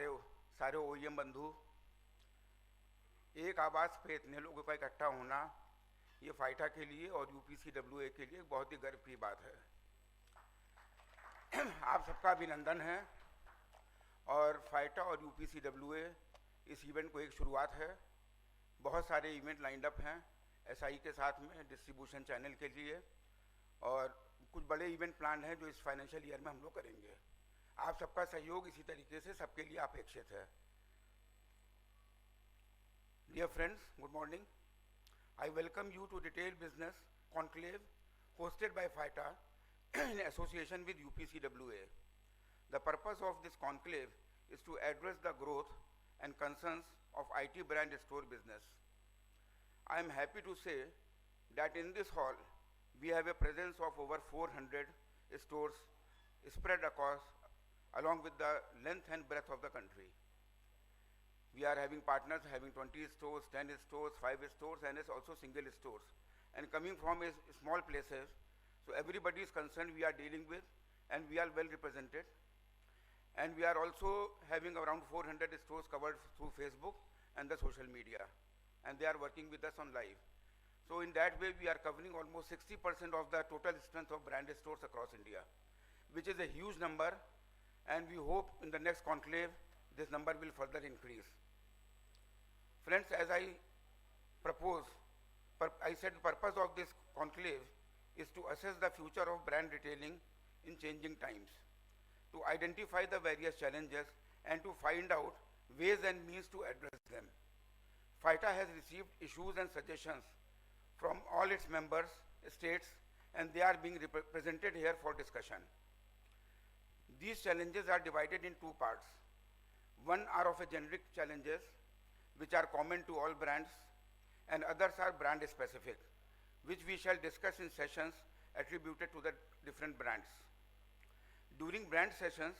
हमारे सारे ओईएम बंधु, एक आवाज़ पे इतने लोगों का इकट्ठा होना ये फाइटा के लिए और यूपीसीडब्ल्यूए के लिए बहुत ही गर्व की बात है। आप सबका अभिनंदन है। और फाइटा और यूपीसीडब्ल्यूए इस इवेंट को एक शुरुआत है। बहुत सारे इवेंट लाइंड अप हैं एसआई के साथ में डिस्ट्रीब्यूशन चैनल के लिए, और कुछ बड़े इवेंट प्लान हैं जो इस फाइनेंशियल ईयर में हम लोग करेंगे। आप सबका सहयोग इसी तरीके से सबके लिए अपेक्षित है। Dear friends, good morning. I welcome you to Retail Business Conclave hosted by FAITA in association with UPCWA. The purpose of this conclave is to address the growth and concerns of IT brand store business. I am happy to say that in this hall we have a presence of over 400 stores spread across along with the length and breadth of the country. We are having partners having 20 stores, 10 stores, 5 stores, and it's also single stores. And coming from small places, so everybody is concerned we are dealing with, and we are well represented. And we are also having around 400 stores covered through Facebook and the social media. And they are working with us on live. So in that way, we are covering almost 60% of the total strength of branded stores across India, which is a huge number. And we hope in the next conclave, this number will further increase. Friends, as I said the purpose of this conclave is to assess the future of brand retailing in changing times, to identify the various challenges and to find out ways and means to address them. FAITA has received issues and suggestions from all its members states, and they are being presented here for discussion. These challenges are divided in two parts. One are of a generic challenges which are common to all brands, and others are brand specific, which we shall discuss in sessions attributed to the different brands. During brand sessions,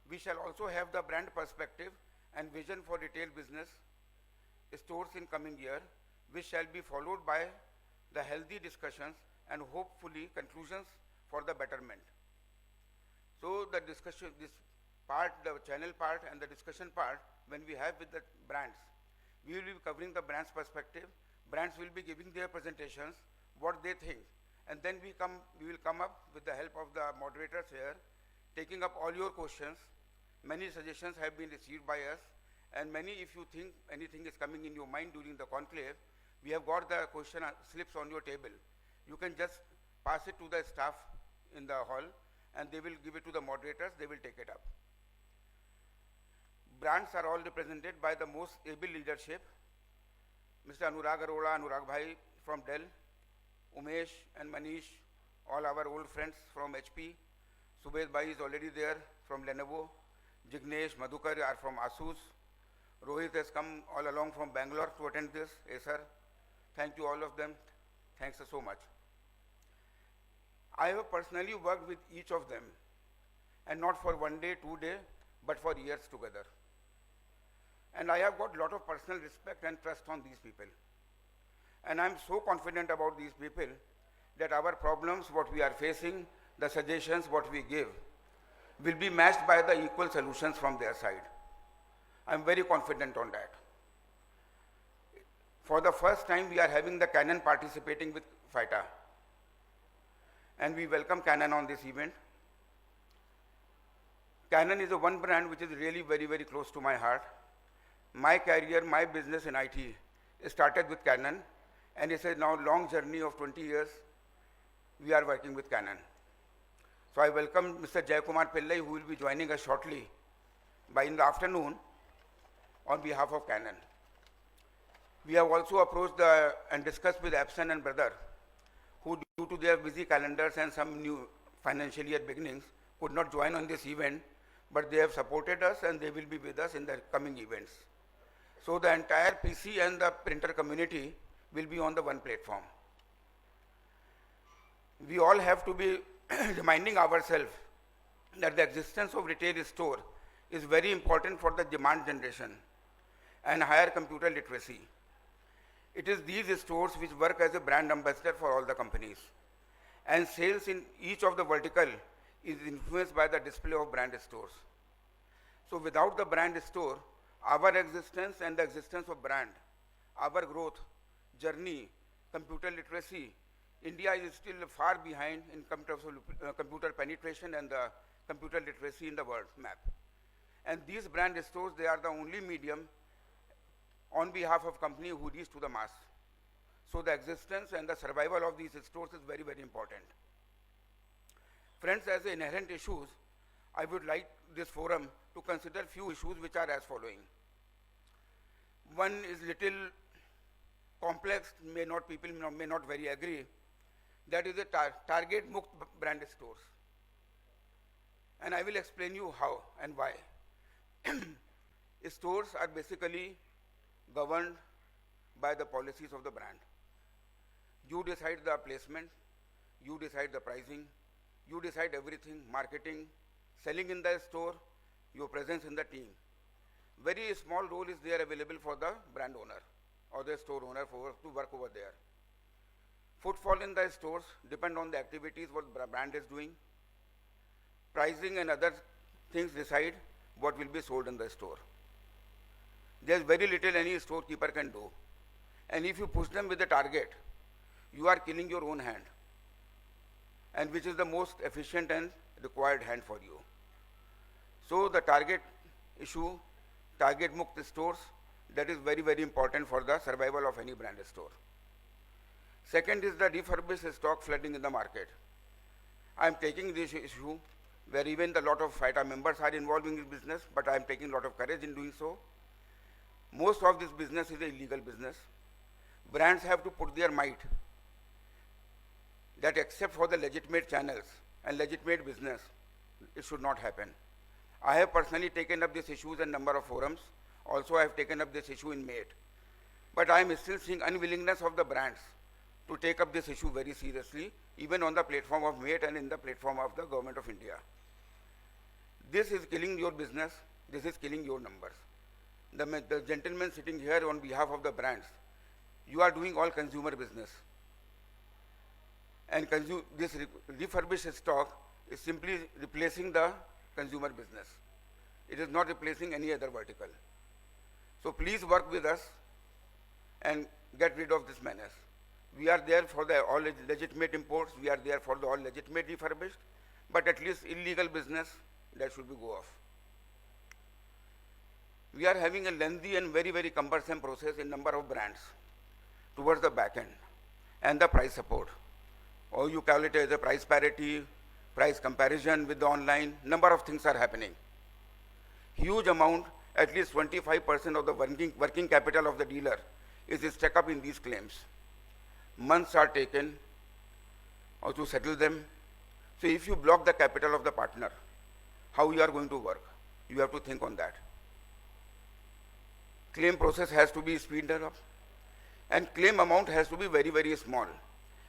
we shall also have the brand perspective and vision for retail business stores in coming year, which shall be followed by the healthy discussions and hopefully conclusions for the betterment. So the discussion, this part, the channel part and the discussion part, when we have with the brands, we will be covering the brand's perspective. Brands will be giving their presentations, what they think, and then we will come up with the help of the moderators here, taking up all your questions. Many suggestions have been received by us, and many, if you think anything is coming in your mind during the conclave, we have got the question slips on your table. You can just pass it to the staff in the hall, and they will give it to the moderators, they will take it up. Brands are all represented by the most able leadership. Mr. Anurag Arora, Anurag Bhai from Dell, Umesh and Manish, all our old friends from HP. Subed Bhai is already there from Lenovo. Jignesh, Madhukar are from Asus. Rohit has come all along from Bangalore to attend this. Sir, thank you all of them. Thanks so much. I have personally worked with each of them, and not for 1 day, 2 days, but for years together. And I have got a lot of personal respect and trust on these people. And I am so confident about these people that our problems, what we are facing, the suggestions, what we give, will be matched by the equal solutions from their side. I am very confident on that. For the first time, we are having the Canon participating with FAITA. And we welcome Canon on this event. Canon is the one brand which is really very, very close to my heart. My career, my business in IT started with Canon, and it's a now long journey of 20 years. We are working with Canon. So I welcome Mr. Jayakumar Pillai, who will be joining us shortly in the afternoon on behalf of Canon. We have also approached and discussed with Epson and Brother, who due to their busy calendars and some new financial year beginnings could not join on this event, but they have supported us and they will be with us in the coming events. So the entire PC and the printer community will be on the one platform. We all have to be reminding ourselves that the existence of retail store is very important for the demand generation and higher computer literacy. It is these stores which work as a brand ambassador for all the companies. And sales in each of the vertical is influenced by the display of brand stores. So without the brand store, our existence and the existence of brand, our growth, journey, computer literacy, India is still far behind in terms of computer penetration and the computer literacy in the world map. And these brand stores, they are the only medium on behalf of company who reach to the mass. So the existence and the survival of these stores is very, very important. Friends, as inherent issues, I would like this forum to consider few issues which are as following. One is little complex, people may not very agree. That is the target Mukt brand stores. And I will explain you how and why. Stores are basically governed by the policies of the brand. You decide the placement, you decide the pricing, you decide everything, marketing, selling in the store, your presence in the team. Very small role is there available for the brand owner or the store owner to work over there. Footfall in the stores depend on the activities what the brand is doing. Pricing and other things decide what will be sold in the store. There's very little any storekeeper can do. And if you push them with the target, you are killing your own hand, and which is the most efficient and required hand for you. So the target issue, target Mukt stores, that is very, very important for the survival of any brand store. Second is the refurbished stock flooding in the market. I am taking this issue where even the lot of FAIITA members are involved in this business, but I am taking a lot of courage in doing so. Most of this business is an illegal business. Brands have to put their might that except for the legitimate channels and legitimate business, it should not happen. I have personally taken up these issues in a number of forums. Also, I have taken up this issue in Mate. But I am still seeing unwillingness of the brands to take up this issue very seriously, even on the platform of Mate and in the platform of the Government of India. This is killing your business. This is killing your numbers. The gentleman sitting here on behalf of the brands, you are doing all consumer business. And this refurbished stock is simply replacing the consumer business. It is not replacing any other vertical. So please work with us and get rid of this menace. We are there for the all legitimate imports, we are there for the all legitimate refurbished, but at least illegal business, that should be go off. We are having a lengthy and very, very cumbersome process in number of brands towards the back end and the price support. Or you call it as a price parity, price comparison with the online, number of things are happening. Huge amount, at least 25% of the working capital of the dealer is stuck up in these claims. Months are taken or to settle them. So if you block the capital of the partner, how you are going to work? You have to think on that. Claim process has to be speeded up, and claim amount has to be very, very small.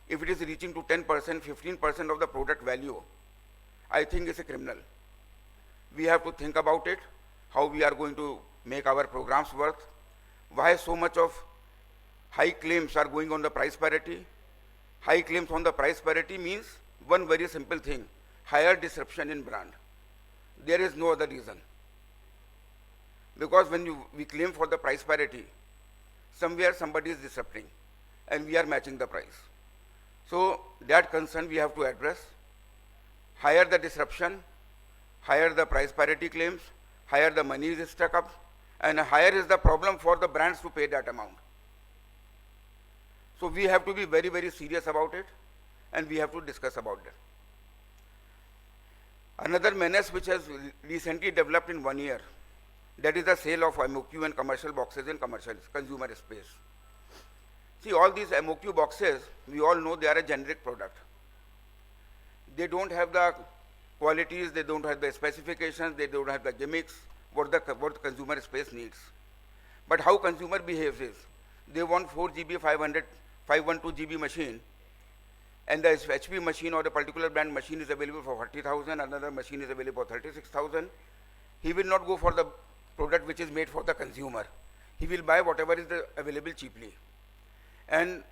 If it is reaching to 10%, 15% of the product value, I think it's a criminal. We have to think about it, how we are going to make our programs work, why so much of high claims are going on the price parity. High claims on the price parity means one very simple thing, higher disruption in brand. There is no other reason. Because when we claim for the price parity, somewhere somebody is disrupting and we are matching the price. So that concern we have to address. Higher the disruption, higher the price parity claims, higher the money is stuck up, and higher is the problem for the brands to pay that amount. So we have to be very, very serious about it, and we have to discuss about it. Another menace which has recently developed in 1 year, that is the sale of MOQ and commercial boxes in commercial consumer space. See, all these MOQ boxes, we all know they are a generic product. They don't have the qualities, they don't have the specifications, they don't have the gimmicks, what the consumer space needs. But how consumer behaves is, they want 4 GB, 512 GB machine, and the HP machine or the particular brand machine is available for 40,000, another machine is available for 36,000. He will not go for the product which is made for the consumer. He will buy whatever is available cheaply. And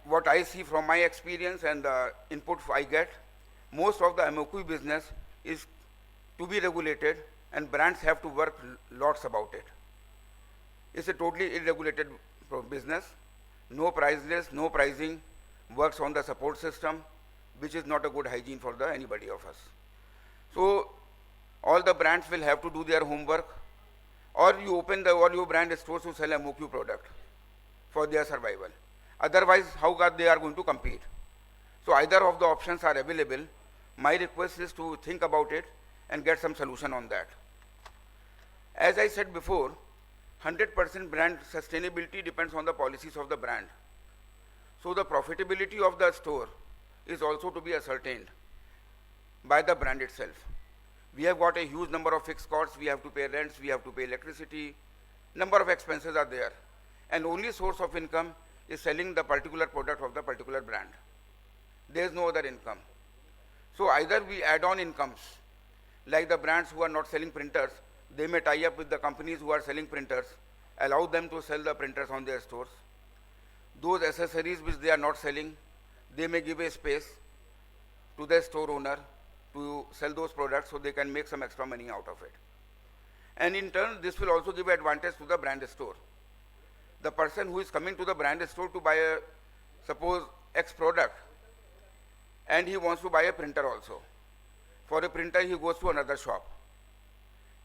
what I see from my experience and the input I get, most of the MOQ business is to be regulated and brands have to work lots about it. It's a totally irregulated business. No price list, no pricing, works on the support system, which is not a good hygiene for anybody of us. So all the brands will have to do their homework, or you open all your brand stores to sell a MOQ product for their survival. Otherwise, how they are going to compete? So either of the options are available. My request is to think about it and get some solution on that. As I said before, 100% brand sustainability depends on the policies of the brand. So the profitability of the store is also to be ascertained by the brand itself. We have got a huge number of fixed costs. We have to pay rents, we have to pay electricity, number of expenses are there. And only source of income is selling the particular product of the particular brand. There is no other income. So either we add on incomes, like the brands who are not selling printers, they may tie up with the companies who are selling printers, allow them to sell the printers on their stores. Those accessories which they are not selling, they may give a space to the store owner to sell those products so they can make some extra money out of it. And in turn, this will also give advantage to the brand store. The person who is coming to the brand store to buy a, suppose, X product, and he wants to buy a printer also. For a printer, he goes to another shop.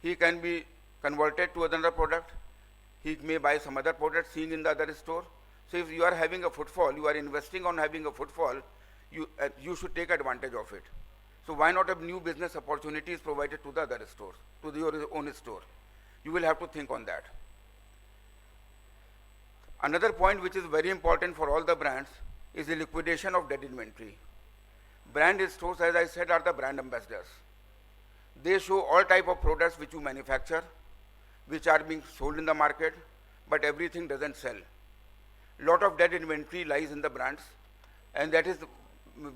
He can be converted to another product. He may buy some other product seen in the other store. So if you are having a footfall, you are investing on having a footfall, you should take advantage of it. So why not a new business opportunity is provided to the other stores, to your own store? You will have to think on that. Another point which is very important for all the brands is the liquidation of dead inventory. Brand stores, as I said, are the brand ambassadors. They show all type of products which you manufacture, which are being sold in the market, but everything doesn't sell. Lot of dead inventory lies in the brands, and that is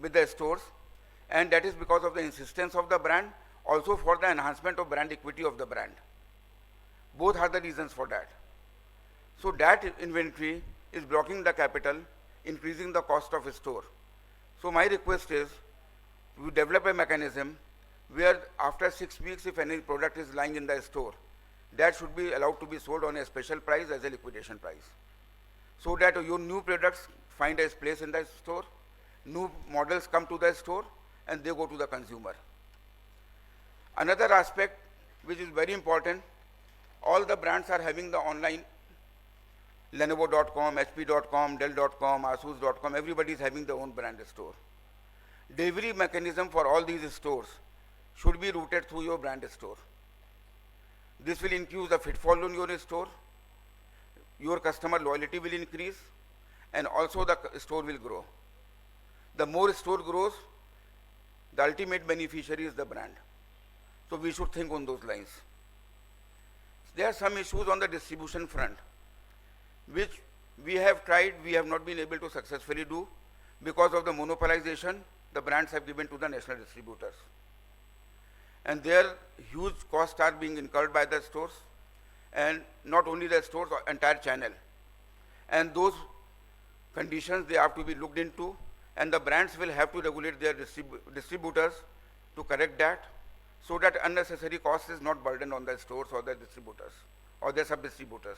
with the stores, and that is because of the insistence of the brand, also for the enhancement of brand equity of the brand. Both are the reasons for that. So that inventory is blocking the capital, increasing the cost of a store. So my request is to develop a mechanism where after 6 weeks, if any product is lying in the store, that should be allowed to be sold on a special price as a liquidation price. So that your new products find a place in the store, new models come to the store, and they go to the consumer. Another aspect which is very important, all the brands are having the online, Lenovo.com, HP.com, Dell.com, Asus.com, everybody is having their own brand store. Delivery mechanism for all these stores should be routed through your brand store. This will increase the footfall on your store, your customer loyalty will increase, and also the store will grow. The more store grows, the ultimate beneficiary is the brand. So we should think on those lines. There are some issues on the distribution front, which we have tried, we have not been able to successfully do. Because of the monopolization, the brands have given to the national distributors. And their huge costs are being incurred by the stores, and not only the stores, entire channel. And those conditions, they have to be looked into, and the brands will have to regulate their distributors to correct that, so that unnecessary cost is not burdened on the stores or the distributors or the sub-distributors.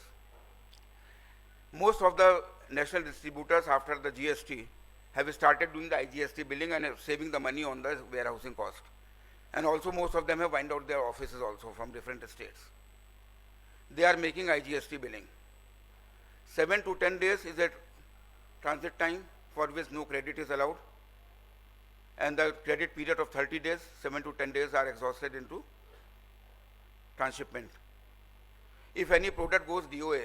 Most of the national distributors after the GST have started doing the IGST billing and saving the money on the warehousing cost. And also most of them have wind out their offices also from different states. They are making IGST billing. 7 to 10 days is a transit time for which no credit is allowed. And the credit period of 30 days, 7 to 10 days are exhausted into transshipment. If any product goes DOA,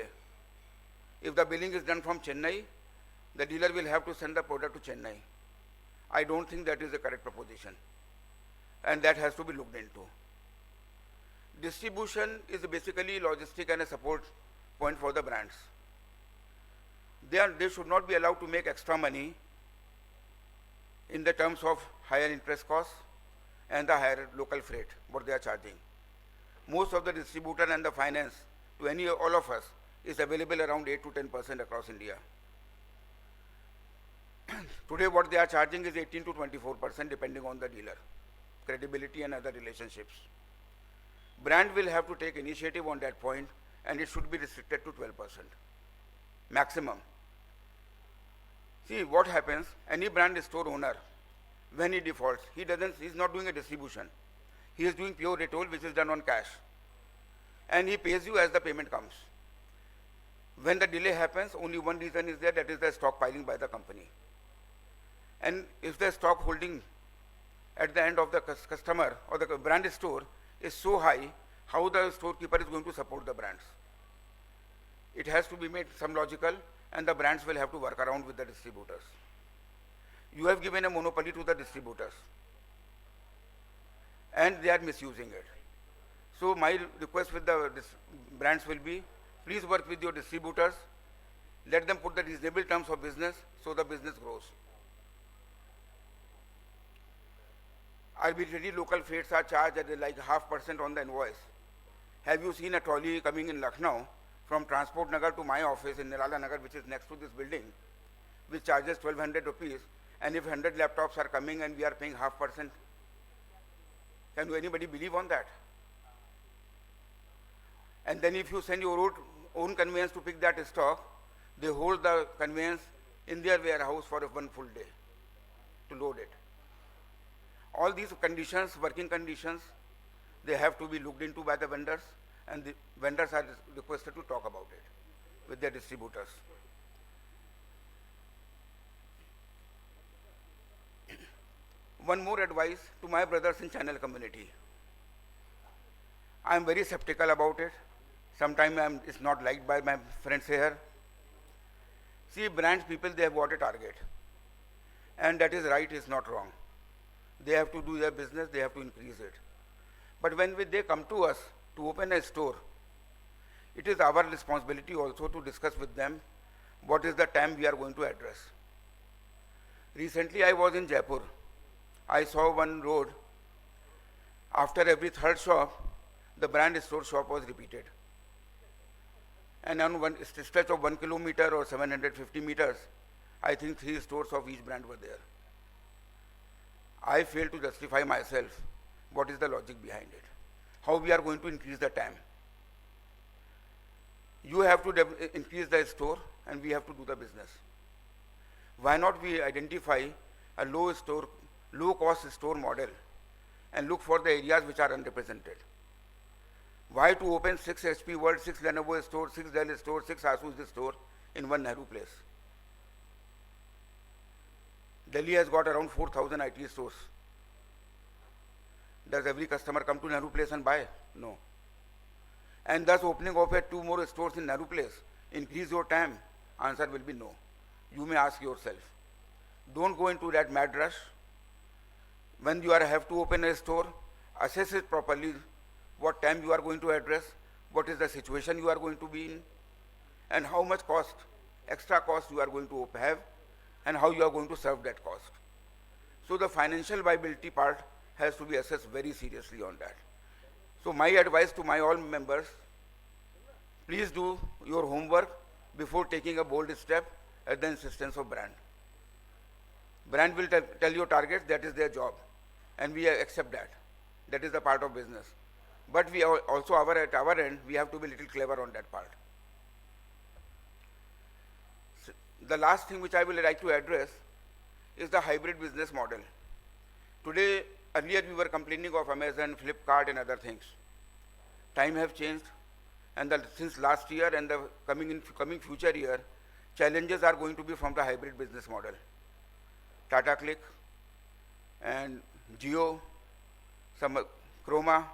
if the billing is done from Chennai, the dealer will have to send the product to Chennai. I don't think that is a correct proposition, and that has to be looked into. Distribution is basically logistic and a support point for the brands. They should not be allowed to make extra money in the terms of higher interest costs and the higher local freight, what they are charging. Most of the distributor and the finance to all of us is available around 8 to 10% across India. Today what they are charging is 18 to 24% depending on the dealer, credibility and other relationships. Brand will have to take initiative on that point, and it should be restricted to 12% maximum. See what happens, any brand store owner, when he defaults, he's not doing a distribution. He is doing pure retail, which is done on cash. And he pays you as the payment comes. When the delay happens, only one reason is there, that is the stockpiling by the company. And if the stock holding at the end of the customer or the brand store is so high, how the storekeeper is going to support the brands? It has to be made some logical, and the brands will have to work around with the distributors. You have given a monopoly to the distributors, and they are misusing it. So my request with the brands will be, please work with your distributors, let them put the reasonable terms of business so the business grows. Arbitrary local freights are charged at like 0.5% on the invoice. Have you seen a trolley coming in Lucknow from Transport Nagar to my office in Nirala Nagar, which is next to this building, which charges 1200 rupees, and if 100 laptops are coming and we are paying 0.5%, can anybody believe on that? And then if you send your own conveyance to pick that stock, they hold the conveyance in their warehouse for one full day to load it. All these conditions, working conditions, they have to be looked into by the vendors, and the vendors are requested to talk about it with their distributors. One more advice to my brothers in channel community. I am very skeptical about it. Sometimes it's not liked by my friends here. See, brands people, they have got a target, and that is right, is not wrong. They have to do their business, they have to increase it. But when they come to us to open a store, it is our responsibility also to discuss with them what is the time we are going to address. Recently I was in Jaipur. I saw one road, after every third shop, the brand store shop was repeated. And on one stretch of 1 kilometer or 750 meters, I think 3 stores of each brand were there. I fail to justify myself what is the logic behind it, how we are going to increase the TAM. You have to increase the store, and we have to do the business. Why not we identify a low cost store model and look for the areas which are underrepresented? Why to open 6 HP World, 6 Lenovo stores, 6 Dell stores, 6 Asus store in one Nehru place? Delhi has got around 4,000 IT stores. Does every customer come to Nehru place and buy? No. And thus opening of 2 more stores in Nehru place, increase your TAM? Answer will be no. You may ask yourself. Don't go into that mad rush. When you have to open a store, assess it properly, what TAM you are going to address, what is the situation you are going to be in, and how much cost, extra cost you are going to have, and how you are going to serve that cost. So the financial viability part has to be assessed very seriously on that. So my advice to my all members, please do your homework before taking a bold step at the insistence of brand. Brand will tell your targets, that is their job, and we accept that. That is the part of business. But we also, at our end, we have to be a little clever on that part. So the last thing which I will like to address is the hybrid business model. Today, earlier we were complaining of Amazon, Flipkart and other things. Time have changed, and since last year and the coming future year, challenges are going to be from the hybrid business model. Tata Click and Jio, some Chroma,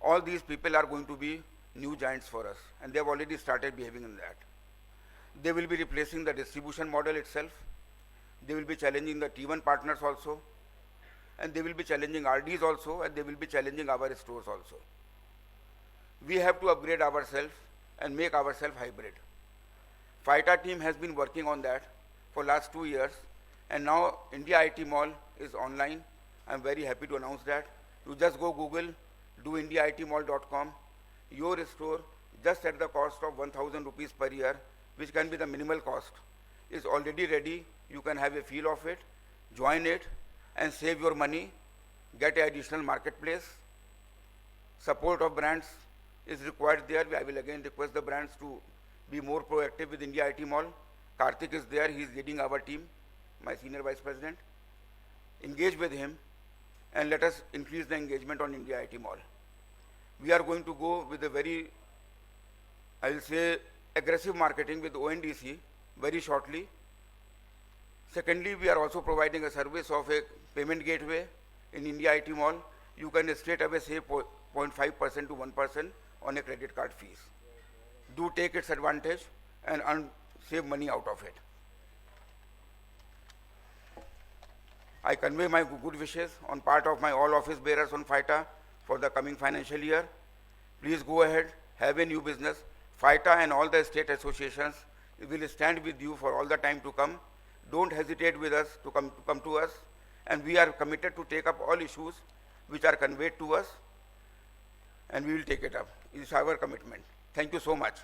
all these people are going to be new giants for us, and they have already started behaving in that. They will be replacing the distribution model itself. They will be challenging the T1 partners also, and they will be challenging RDs also, and they will be challenging our stores also. We have to upgrade ourselves and make ourselves hybrid. FAIITA team has been working on that for last 2 years, and now India IT Mall is online. I'm very happy to announce that. You just go Google, do indiaitmall.com. Your store, just at the cost of 1,000 rupees per year, which can be the minimal cost, is already ready. You can have a feel of it, join it, and save your money, get an additional marketplace, support of brands is required there. I will again request the brands to be more proactive with India IT Mall. Karthik is there, he is leading our team, my senior vice president. Engage with him and let us increase the engagement on India IT Mall. We are going to go with a very, I will say, aggressive marketing with ONDC very shortly. Secondly, we are also providing a service of a payment gateway in India IT Mall. You can straight away save 0.5% to 1% on a credit card fees. Do take its advantage and save money out of it. I convey my good wishes on part of my all office bearers on FAIITA for the coming financial year. Please go ahead, have a new business. FAIITA and all the state associations will stand with you for all the time to come. Don't hesitate with us to come to us, and we are committed to take up all issues which are conveyed to us, and we will take it up. It is our commitment. Thank you so much.